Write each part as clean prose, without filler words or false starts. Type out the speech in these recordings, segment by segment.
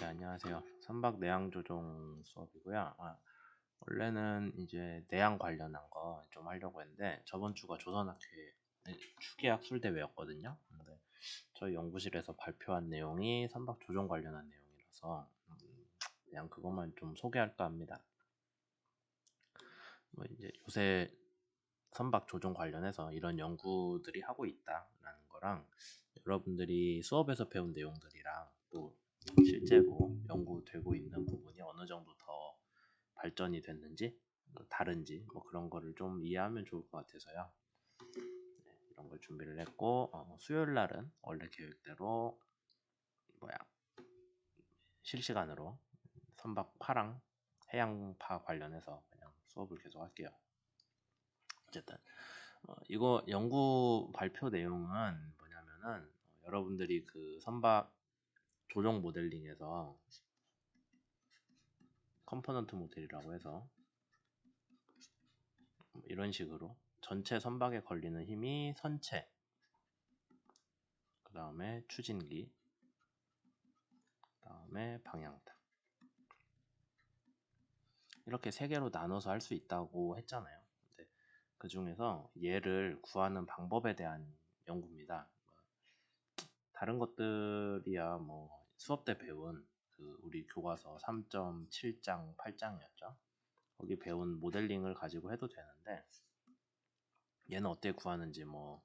네, 안녕하세요. 선박 내양 조종 수업이고요. 원래는 이제 내양 관련한 거 좀 하려고 했는데 저번 주가 조선학회 추계학 술대회였거든요. 근데 저희 연구실에서 발표한 내용이 선박 조종 관련한 내용이라서 그냥 그것만 좀 소개할까 합니다. 뭐 이제 요새 선박 조종 관련해서 이런 연구들이 하고 있다라는 거랑 여러분들이 수업에서 배운 내용들이랑 또 실제로 연구되고 있는 부분이 어느 정도 더 발전이 됐는지 뭐 다른지 뭐 그런 거를 좀 이해하면 좋을 것 같아서요. 네, 이런 걸 준비를 했고 수요일 날은 원래 계획대로 뭐야 실시간으로 선박파랑 해양파 관련해서 그냥 수업을 계속 할게요. 어쨌든 이거 연구 발표 내용은 뭐냐면은 여러분들이 그 선박 조종 모델링에서 컴포넌트 모델이라고 해서 이런 식으로 전체 선박에 걸리는 힘이 선체, 그 다음에 추진기, 그 다음에 방향타 이렇게 세 개로 나눠서 할 수 있다고 했잖아요. 근데 그 중에서 얘를 구하는 방법에 대한 연구입니다. 다른 것들이야 뭐 수업 때 배운 그 우리 교과서 3.7장 8장이었죠. 거기 배운 모델링을 가지고 해도 되는데 얘는 어떻게 구하는지 뭐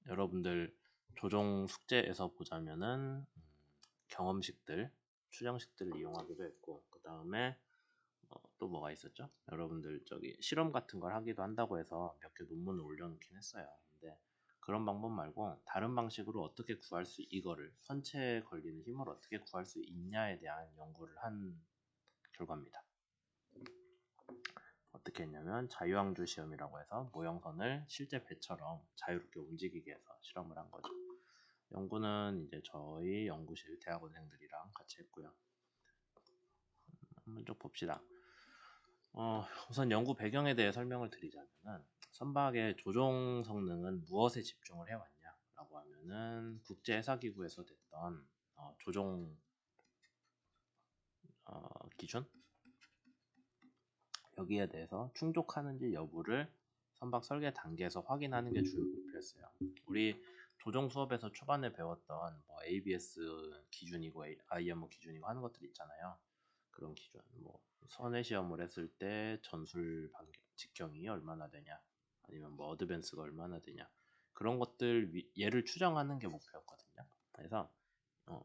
여러분들 조종 숙제에서 보자면은 경험식들, 추정식들을 이용하기도 했고 그 다음에 또 뭐가 있었죠? 여러분들 저기 실험 같은 걸 하기도 한다고 해서 몇 개 논문을 올려놓긴 했어요. 근데 그런 방법 말고 다른 방식으로 어떻게 구할 수 이거를 선체에 걸리는 힘을 어떻게 구할 수 있냐에 대한 연구를 한 결과입니다. 어떻게 했냐면 자유항주 시험이라고 해서 모형선을 실제 배처럼 자유롭게 움직이게 해서 실험을 한 거죠. 연구는 이제 저희 연구실 대학원생들이랑 같이 했고요. 한번 쭉 봅시다. 우선 연구 배경에 대해 설명을 드리자면은 선박의 조종 성능은 무엇에 집중을 해왔냐라고 하면은 국제해사기구에서 됐던 조종 기준 여기에 대해서 충족하는지 여부를 선박 설계 단계에서 확인하는 게 주요 목표였어요. 우리 조종 수업에서 초반에 배웠던 뭐 ABS 기준이고 IMO 기준이고 하는 것들 있잖아요. 그런 기준, 뭐 선회 시험을 했을 때 전술 직경이 얼마나 되냐, 아니면 뭐 어드밴스가 얼마나 되냐 그런 것들 얘를 추정하는 게 목표였거든요. 그래서 어,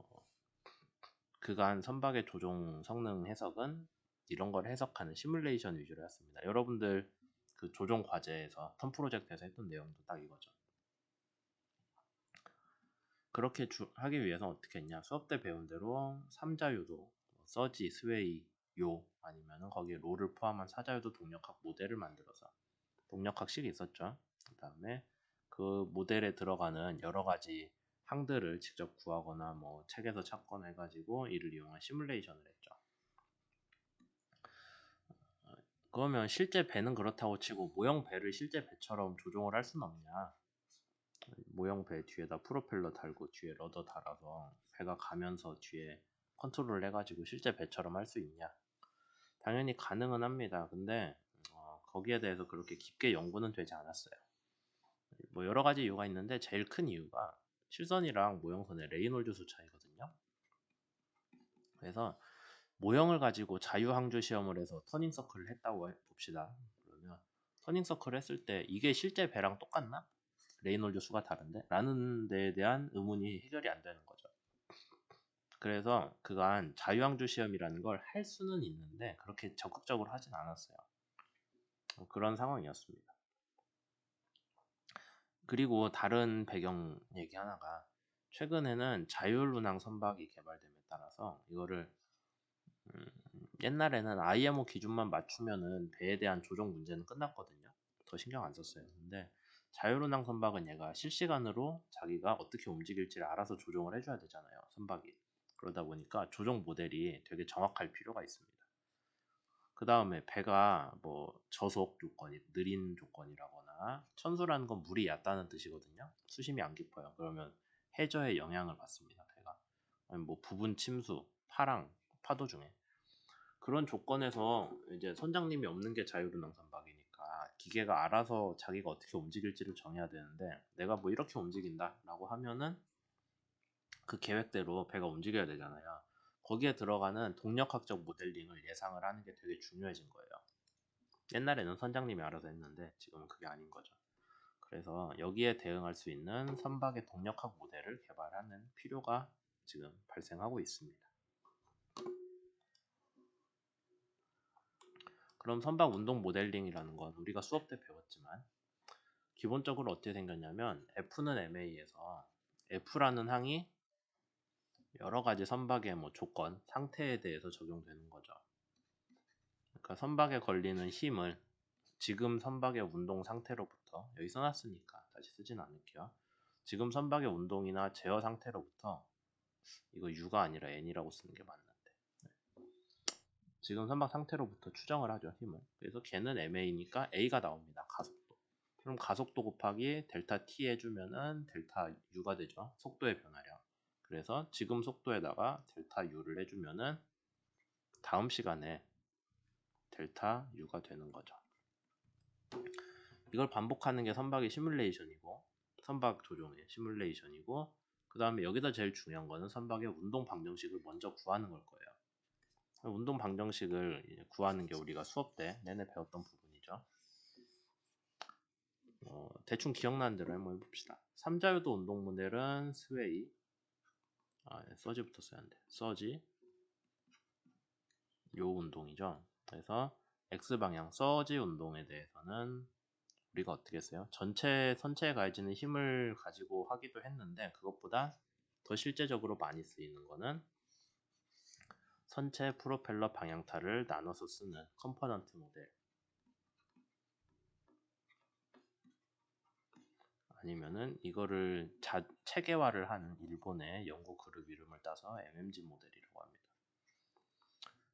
그간 선박의 조종 성능 해석은 이런 걸 해석하는 시뮬레이션 위주로 했습니다. 여러분들 그 조종 과제에서 턴 프로젝트에서 했던 내용도 딱 이거죠. 그렇게 하기 위해서 어떻게 했냐? 수업 때 배운 대로 3자유도, 서지, 스웨이, 요 아니면은 거기에 롤을 포함한 4자유도 동력학 모델을 만들어서 동력학식이 있었죠. 그 다음에 그 모델에 들어가는 여러 가지 항들을 직접 구하거나 뭐 책에서 찾거나 해가지고 이를 이용한 시뮬레이션을 했죠. 그러면 실제 배는 그렇다고 치고 모형 배를 실제 배처럼 조종을 할 수는 없냐? 모형 배 뒤에다 프로펠러 달고 뒤에 러더 달아서 배가 가면서 뒤에 컨트롤을 해가지고 실제 배처럼 할 수 있냐? 당연히 가능은 합니다. 근데 거기에 대해서 그렇게 깊게 연구는 되지 않았어요. 뭐 여러 가지 이유가 있는데 제일 큰 이유가 실선이랑 모형선의 레이놀드 수 차이거든요. 그래서 모형을 가지고 자유항주 시험을 해서 터닝 서클을 했다고 봅시다. 그러면 터닝 서클을 했을 때 이게 실제 배랑 똑같나? 레이놀드 수가 다른데? 라는 데에 대한 의문이 해결이 안 되는 거죠. 그래서 그간 자유항주 시험이라는 걸 할 수는 있는데 그렇게 적극적으로 하진 않았어요. 그런 상황이었습니다. 그리고 다른 배경 얘기 하나가 최근에는 자율운항 선박이 개발됨에 따라서 이거를 음, 옛날에는 IMO 기준만 맞추면은 배에 대한 조종 문제는 끝났거든요. 더 신경 안 썼어요. 근데 자율운항 선박은 얘가 실시간으로 자기가 어떻게 움직일지를 알아서 조종을 해줘야 되잖아요. 선박이. 그러다 보니까 조종 모델이 되게 정확할 필요가 있습니다. 그 다음에 배가 뭐 저속 조건이 느린 조건이라거나 천수라는 건 물이 얕다는 뜻이거든요. 수심이 안 깊어요. 그러면 해저에 영향을 받습니다. 배가. 아니 뭐 부분 침수, 파랑 파도 중에. 그런 조건에서 이제 선장님이 없는 게 자율운항 선박이니까 기계가 알아서 자기가 어떻게 움직일지를 정해야 되는데, 내가 뭐 이렇게 움직인다라고 하면은 그 계획대로 배가 움직여야 되잖아요. 거기에 들어가는 동력학적 모델링을 예상을 하는 게 되게 중요해진 거예요. 옛날에는 선장님이 알아서 했는데 지금은 그게 아닌 거죠. 그래서 여기에 대응할 수 있는 선박의 동력학 모델을 개발하는 필요가 지금 발생하고 있습니다. 그럼 선박 운동 모델링이라는 건 우리가 수업 때 배웠지만 기본적으로 어떻게 생겼냐면, F는 MA에서 F라는 항이 여러 가지 선박의 뭐 조건, 상태에 대해서 적용되는 거죠. 그러니까 선박에 걸리는 힘을 지금 선박의 운동 상태로부터, 여기 써놨으니까 다시 쓰진 않을게요. 지금 선박의 운동이나 제어 상태로부터, 이거 U가 아니라 N이라고 쓰는 게 맞는데, 지금 선박 상태로부터 추정을 하죠, 힘을. 그래서 걔는 MA니까 A가 나옵니다. 가속도. 그럼 가속도 곱하기 델타 T 해주면은 델타 U가 되죠. 속도의 변화량. 그래서 지금 속도에다가 델타 U를 해주면은 다음 시간에 델타 U가 되는 거죠. 이걸 반복하는 게 선박의 시뮬레이션이고, 선박 조종의 시뮬레이션이고, 그 다음에 여기다 제일 중요한 거는 선박의 운동 방정식을 먼저 구하는 걸 거예요. 운동 방정식을 구하는 게 우리가 수업 때 내내 배웠던 부분이죠. 대충 기억나는 대로 한번 해봅시다. 3자유도 운동 모델은 스웨이, 서지부터 써야 하는데, 서지, 요 운동이죠. 그래서 X방향 서지 운동에 대해서는 우리가 어떻게 했어요? 전체 선체에 가해지는 힘을 가지고 하기도 했는데, 그것보다 더 실제적으로 많이 쓰이는 거는 선체 프로펠러 방향타를 나눠서 쓰는 컴포넌트 모델, 아니면은 이거를 체계화를 한 일본의 연구 그룹 이름을 따서 MMG 모델이라고 합니다.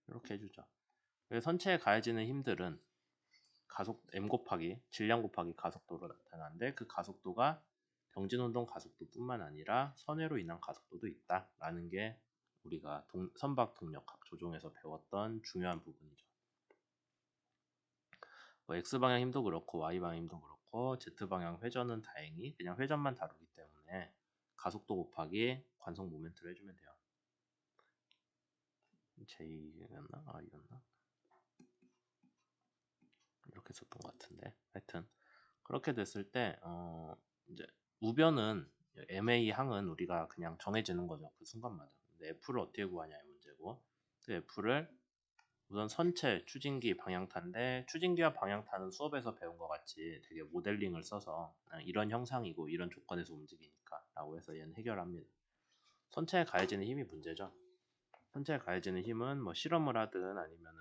이렇게 해주죠. 선체에 가해지는 힘들은 가속 m 곱하기 질량 곱하기 가속도로 나타나는데, 그 가속도가 경진운동 가속도뿐만 아니라 선회로 인한 가속도도 있다라는 게 우리가 선박 동력학 조종에서 배웠던 중요한 부분이죠. 뭐 X방향 힘도 그렇고 Y방향 힘도 그렇고 Z방향 회전은 다행히 그냥 회전만 다루기 때문에 가속도 곱하기 관성 모멘트를 해주면 돼요. J였나? I였나? 이렇게 썼던 것 같은데, 하여튼 그렇게 됐을 때 이제 우변은 MA 항은 우리가 그냥 정해지는 거죠, 그 순간마다. 근데 F를 어떻게 구하냐의 문제고, 그 F를 우선 선체, 추진기, 방향타인데, 추진기와 방향타는 수업에서 배운 것 같이 되게 모델링을 써서 이런 형상이고 이런 조건에서 움직이니까 라고 해서 얘는 해결합니다. 선체에 가해지는 힘이 문제죠. 선체에 가해지는 힘은 뭐 실험을 하든 아니면은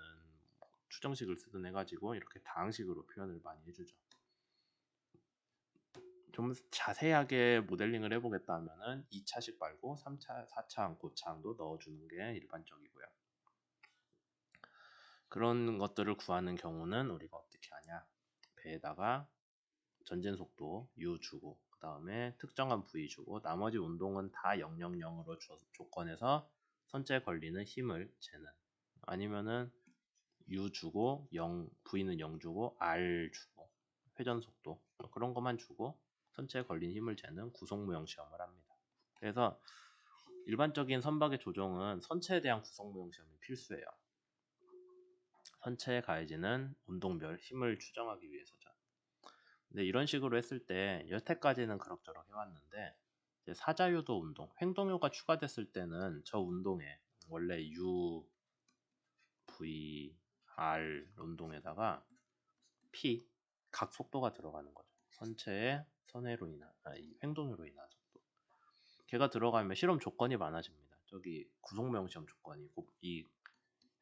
추정식을 쓰든 해가지고 이렇게 다항식으로 표현을 많이 해주죠. 좀 자세하게 모델링을 해보겠다 하면은 2차식 말고 3차, 4차항, 고차항도 넣어주는 게 일반적이고요. 그런 것들을 구하는 경우는 우리가 어떻게 하냐, 배에다가 전진 속도 U 주고, 그 다음에 특정한 V 주고, 나머지 운동은 다 000으로 조건해서 선체에 걸리는 힘을 재는, 아니면은 U 주고 0, V는 0 주고 R 주고 회전 속도 그런 것만 주고 선체에 걸린 힘을 재는 구속무형 시험을 합니다. 그래서 일반적인 선박의 조종은 선체에 대한 구속무형 시험이 필수예요. 선체에 가해지는 운동별 힘을 추정하기 위해서죠. 근데 이런 식으로 했을 때 여태까지는 그럭저럭 해왔는데, 이제 사자유도 운동, 횡동요가 추가됐을 때는 저 운동에 원래 U, V, R 운동에다가 P, 각 속도가 들어가는 거죠. 선체의 선회로 인한, 횡동으로 인한 속도. 걔가 들어가면 실험 조건이 많아집니다. 저기 구속무형 시험 조건이 이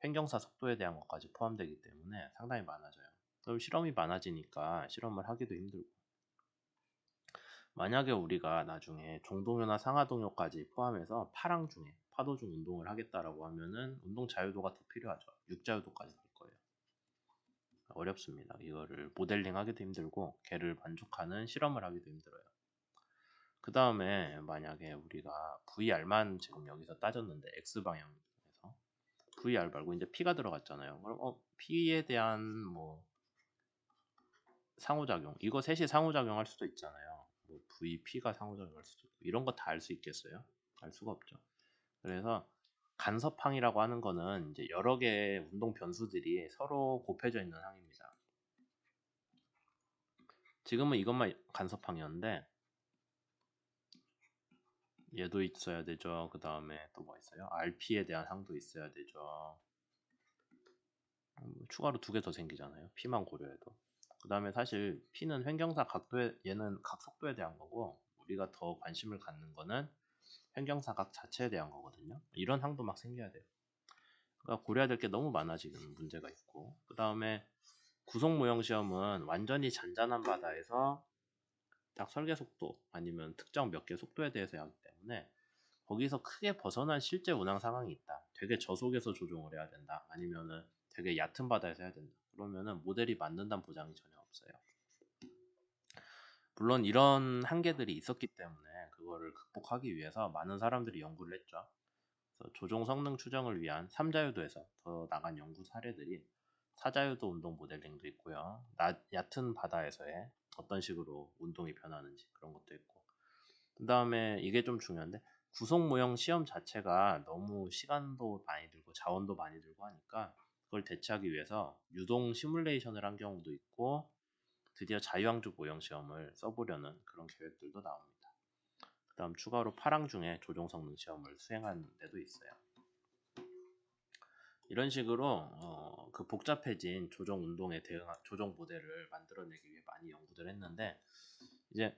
횡경사 속도에 대한 것까지 포함되기 때문에 상당히 많아져요. 그럼 실험이 많아지니까 실험을 하기도 힘들고, 만약에 우리가 나중에 종동요나 상하동요까지 포함해서 파랑 중에 파도 중 운동을 하겠다라고 하면은 운동 자유도가 더 필요하죠. 육자유도까지 될 거예요. 어렵습니다. 이거를 모델링 하기도 힘들고 걔를 만족하는 실험을 하기도 힘들어요. 그 다음에 만약에 우리가 VR만 지금 여기서 따졌는데 X방향에서 VR 말고 이제 P가 들어갔잖아요. 그럼 P에 대한 뭐 상호작용, 이거 셋이 상호작용할 수도 있잖아요. 뭐 VP가 상호작용할 수도 있고 이런 거 다 알 수 있겠어요? 알 수가 없죠. 그래서 간섭항이라고 하는 거는 이제 여러 개의 운동 변수들이 서로 곱해져 있는 항입니다. 지금은 이것만 간섭항이었는데 얘도 있어야 되죠. 그 다음에 또 뭐 있어요? RP에 대한 항도 있어야 되죠. 추가로 2개 더 생기잖아요. P만 고려해도. 그 다음에 사실 P는 횡경사 각도에, 얘는 각속도에 대한 거고, 우리가 더 관심을 갖는 거는 횡경사각 자체에 대한 거거든요. 이런 항도 막 생겨야 돼요. 그러니까 고려해야 될 게 너무 많아. 지금 문제가 있고, 그 다음에 구속 모형 시험은 완전히 잔잔한 바다에서 딱 설계 속도 아니면 특정 몇 개 속도에 대해서 하기 때문에 거기서 크게 벗어난 실제 운항 상황이 있다. 되게 저속에서 조종을 해야 된다. 아니면은 되게 얕은 바다에서 해야 된다. 그러면은 모델이 맞는다는 보장이 전혀 없어요. 물론 이런 한계들이 있었기 때문에 그거를 극복하기 위해서 많은 사람들이 연구를 했죠. 그래서 조종 성능 추정을 위한 3자유도에서 더 나간 연구 사례들이 4자유도 운동 모델링도 있고요. 얕은 바다에서의 어떤 식으로 운동이 변하는지 그런 것도 있고, 그 다음에 이게 좀 중요한데, 구속 모형 시험 자체가 너무 시간도 많이 들고 자원도 많이 들고 하니까 그걸 대체하기 위해서 유동 시뮬레이션을 한 경우도 있고, 드디어 자유항주 모형 시험을 써보려는 그런 계획들도 나옵니다. 그 다음 추가로 파랑 중에 조종 성능 시험을 수행한 데도 있어요. 이런 식으로 그 복잡해진 조종 운동에 대응한 조종 모델을 만들어내기 위해 많이 연구를 했는데, 이제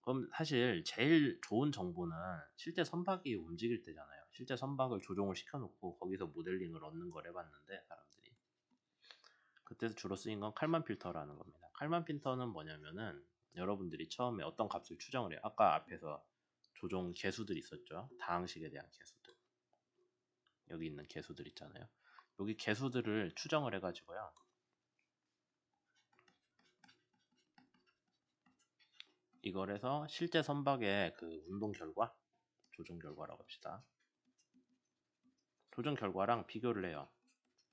그럼 사실 제일 좋은 정보는 실제 선박이 움직일 때잖아요. 실제 선박을 조종을 시켜놓고 거기서 모델링을 얻는 걸 해봤는데, 사람들이 그때 주로 쓰인 건 칼만 필터라는 겁니다. 칼만 필터는 뭐냐면은 여러분들이 처음에 어떤 값을 추정을 해요. 아까 앞에서 조종 개수들 있었죠. 다항식에 대한 개수들, 여기 있는 개수들 있잖아요. 여기 개수들을 추정을 해가지고요, 이걸 해서 실제 선박의 그 운동 결과, 조종 결과라고 합시다. 조종 결과랑 비교를 해요.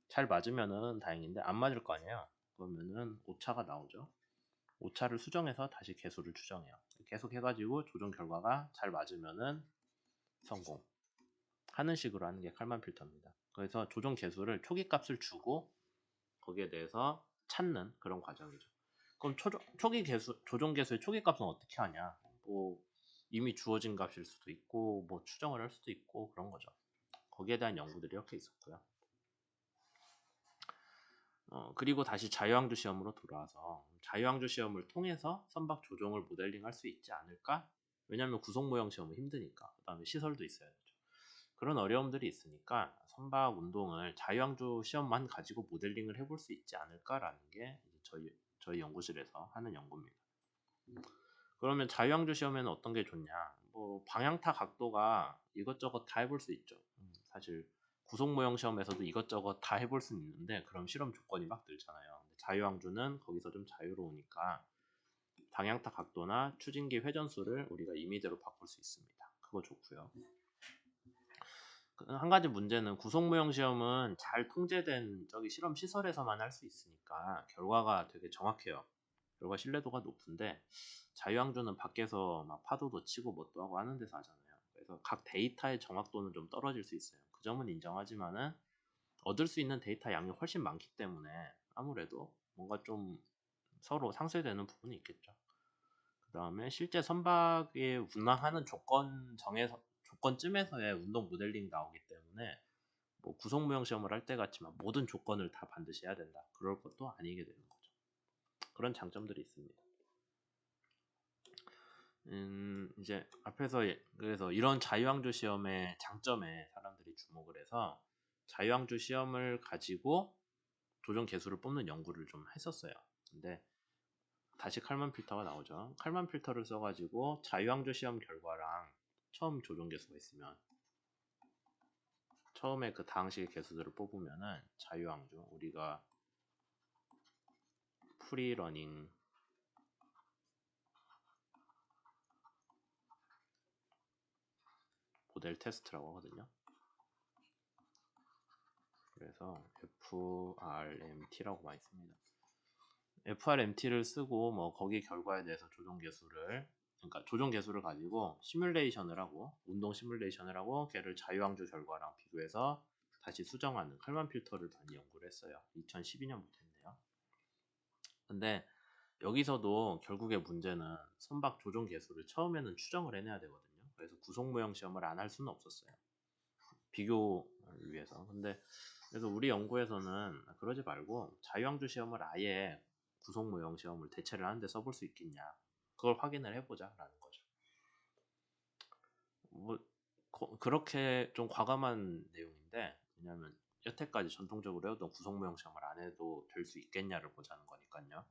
잘 맞으면은 다행인데 안 맞을 거 아니에요. 그러면은 오차가 나오죠. 오차를 수정해서 다시 개수를 추정해요. 계속 해가지고 조종 결과가 잘 맞으면은 성공 하는 식으로 하는 게 칼만 필터입니다. 그래서 조종 개수를 초기 값을 주고 거기에 대해서 찾는 그런 과정이죠. 그럼 초기 개수, 조종 개수의 초기 값은 어떻게 하냐? 뭐 이미 주어진 값일 수도 있고 뭐 추정을 할 수도 있고 그런 거죠. 거기에 대한 연구들이 이렇게 있었고요. 그리고 다시 자유항주 시험으로 돌아와서 자유항주 시험을 통해서 선박 조종을 모델링 할 수 있지 않을까? 왜냐하면 구속 모형 시험은 힘드니까. 그 다음에 시설도 있어야 되죠. 그런 어려움들이 있으니까 선박 운동을 자유항주 시험만 가지고 모델링을 해볼 수 있지 않을까라는 게 저희 연구실에서 하는 연구입니다. 그러면 자유항주 시험에는 어떤 게 좋냐? 뭐 방향타 각도가 이것저것 다 해볼 수 있죠. 사실 구속 모형 시험에서도 이것저것 다 해볼 수는 있는데 그럼 실험 조건이 막 늘잖아요. 근데 자유항주는 거기서 좀 자유로우니까 방향타 각도나 추진기 회전수를 우리가 임의대로 바꿀 수 있습니다. 그거 좋고요. 한 가지 문제는 구속 모형 시험은 잘 통제된 저기 실험 시설에서만 할 수 있으니까 결과가 되게 정확해요. 결과 신뢰도가 높은데 자유항주는 밖에서 막 파도도 치고 뭣도 하고 하는 데서 하잖아요. 그래서 각 데이터의 정확도는 좀 떨어질 수 있어요. 그 점은 인정하지만은 얻을 수 있는 데이터 양이 훨씬 많기 때문에 아무래도 뭔가 좀 서로 상쇄되는 부분이 있겠죠. 그 다음에 실제 선박에 운항하는 조건쯤에서의 운동 모델링이 나오기 때문에 뭐 구속 모형 시험을 할 때 같지만 모든 조건을 다 반드시 해야 된다. 그럴 것도 아니게 되는 거죠. 그런 장점들이 있습니다. 이제 앞에서 그래서 이런 자유항주 시험의 장점에 사람들이 주목을 해서 자유항주 시험을 가지고 조종 개수를 뽑는 연구를 좀 했었어요. 근데 다시 칼만 필터가 나오죠. 칼만 필터를 써가지고 자유항주 시험 결과랑 처음 조종 개수가 있으면 처음에 그 다항식의 개수들을 뽑으면은 자유항주, 우리가 프리러닝 모델 테스트라고 하거든요. 그래서 FRMT라고 많이 씁니다. FRMT를 쓰고 뭐 거기 결과에 대해서 그러니까 조종 계수를 가지고 시뮬레이션을 하고 운동 시뮬레이션을 하고 걔를 자유항조 결과랑 비교해서 다시 수정하는 칼만 필터를 많이 연구를 했어요. 2012년부터 했네요. 근데 여기서도 결국에 문제는 선박 조종 계수를 처음에는 추정을 해내야 되거든요. 그래서 구속 모형 시험을 안 할 수는 없었어요. 비교를 위해서. 근데 그래서 우리 연구에서는 그러지 말고 자유항조 시험을 아예 구속 모형 시험을 대체를 하는데 써볼 수 있겠냐. 그걸 확인을 해보자라는 거죠. 뭐 그렇게 좀 과감한 내용인데, 왜냐하면 여태까지 전통적으로 해오던 구속 모형 시험을 안 해도 될 수 있겠냐를 보자는 거니까요.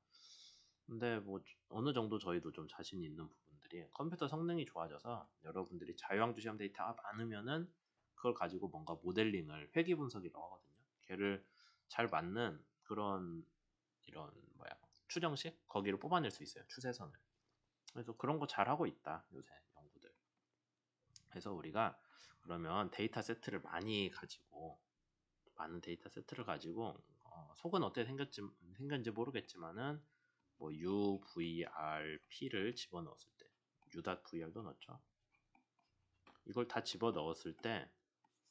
근데 뭐 어느 정도 저희도 좀 자신 있는 부분들이, 컴퓨터 성능이 좋아져서 여러분들이 자유항조 시험 데이터가 많으면은 그걸 가지고 뭔가 모델링을, 회귀 분석이라고 하거든요. 걔를 잘 맞는 그런 이런 추정식 거기를 뽑아낼 수 있어요. 추세선을. 그래서 그런 거 잘 하고 있다 요새 연구들. 그래서 우리가 그러면 데이터 세트를 많은 데이터 세트를 가지고 속은 어떻게 생겼는지 모르겠지만은 뭐 UVRP를 집어넣었을 때, U.VR도 넣었죠. 이걸 다 집어넣었을 때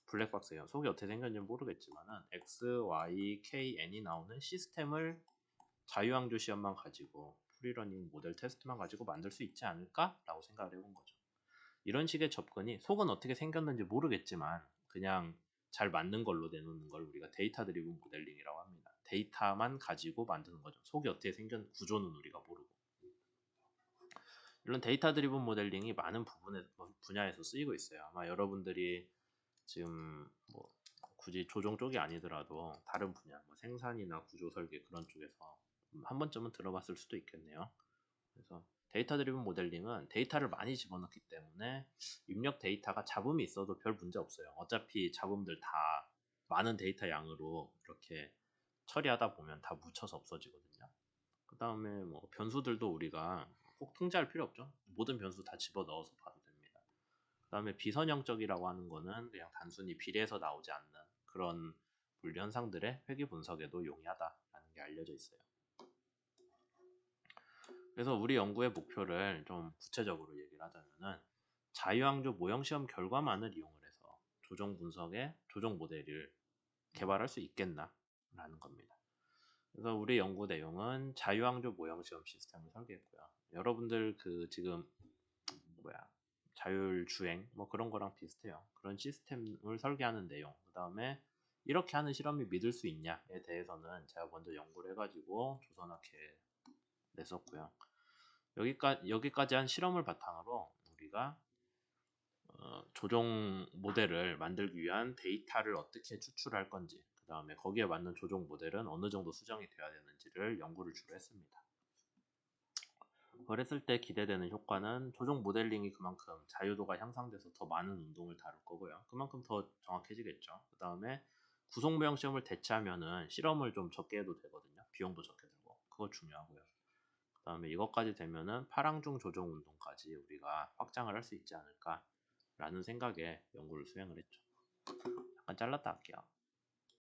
블랙박스예요. 속이 어떻게 생겼는지 모르겠지만은 X, Y, K, N이 나오는 시스템을 자유항조 시험만 가지고, 프리러닝 모델 테스트만 가지고 만들 수 있지 않을까라고 생각을 해본 거죠. 이런 식의 접근이 속은 어떻게 생겼는지 모르겠지만 그냥 잘 맞는 걸로 내놓는 걸 우리가 데이터 드리븐 모델링이라고 합니다. 데이터만 가지고 만드는 거죠. 속이 어떻게 생긴 구조는 우리가 모르고. 이런 데이터 드리븐 모델링이 많은 분야에서 쓰이고 있어요. 아마 여러분들이 지금 뭐 굳이 조종 쪽이 아니더라도 다른 분야, 뭐 생산이나 구조 설계 그런 쪽에서 한 번쯤은 들어봤을 수도 있겠네요. 그래서 데이터 드리븐 모델링은 데이터를 많이 집어넣기 때문에 입력 데이터가 잡음이 있어도 별 문제 없어요. 어차피 잡음들 다 많은 데이터 양으로 이렇게 처리하다 보면 다 묻혀서 없어지거든요. 그 다음에 뭐 변수들도 우리가 꼭 통제할 필요 없죠. 모든 변수 다 집어넣어서 봐도 됩니다. 그 다음에 비선형적이라고 하는 거는 그냥 단순히 비례해서 나오지 않는 그런 물리 현상들의 회귀 분석에도 용이하다라는 게 알려져 있어요. 그래서 우리 연구의 목표를 좀 구체적으로 얘기를 하자면은 자유항조 모형시험 결과만을 이용을 해서 조종 분석의 조종 모델을 개발할 수 있겠나라는 겁니다. 그래서 우리 연구 내용은 자유항조 모형시험 시스템을 설계했고요. 여러분들 그 지금 자율주행 뭐 그런 거랑 비슷해요. 그런 시스템을 설계하는 내용, 그 다음에 이렇게 하는 실험이 믿을 수 있냐에 대해서는 제가 먼저 연구를 해가지고 조선학회에 냈었고요. 여기까지 한 실험을 바탕으로 우리가 조종 모델을 만들기 위한 데이터를 어떻게 추출할 건지, 그 다음에 거기에 맞는 조종 모델은 어느 정도 수정이 되어야 되는지를 연구를 주로 했습니다. 그랬을 때 기대되는 효과는 조종 모델링이 그만큼 자유도가 향상돼서 더 많은 운동을 다룰 거고요. 그만큼 더 정확해지겠죠. 그 다음에 구속 모형 시험을 대체하면은 실험을 좀 적게 해도 되거든요. 비용도 적게 들고. 그거 중요하고요. 그 다음에 이것까지 되면은 파랑중 조종 운동까지 우리가 확장을 할 수 있지 않을까라는 생각에 연구를 수행을 했죠. 잠깐 잘랐다 할게요.